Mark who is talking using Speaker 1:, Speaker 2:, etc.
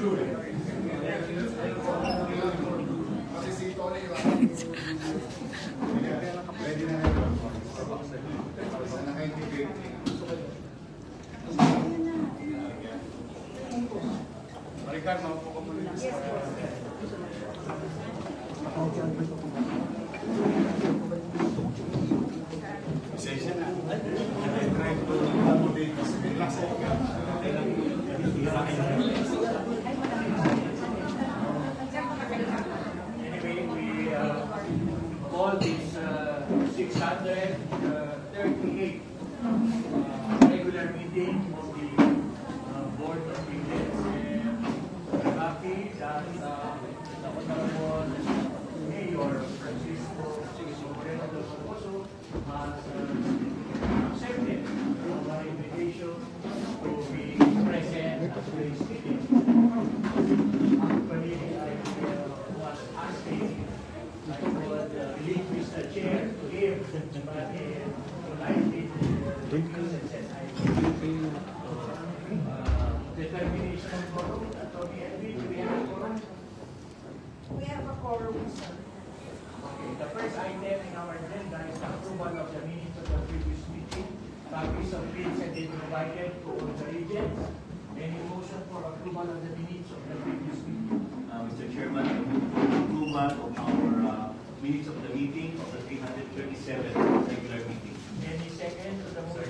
Speaker 1: Ready na rin. Naka-integrate. Maricar, maupo ka muna. Session na. Try to accommodate kasi relax ka.
Speaker 2: Anyway, we call this 638 regular meeting of the Board of Regents, and we're happy that the Honorable Mayor Francisco Moreno del Corposo has accepted our invitation to be present at today's meeting. Actually, I was asking I would relinquish the chair to him, but politely refused and said I determination of quorum. Attorney Edwin, do we have a quorum?
Speaker 3: We have a quorum, sir.
Speaker 2: Okay, the first item in our agenda is the approval of the minutes of the previous meeting. Copies of which have been provided to all the regents. Any motion for approval of the minutes of the previous meeting?
Speaker 4: Mr. Chairman, I move for approval of our minutes of the meeting of the 337 regular meeting.
Speaker 2: Any second to the motion?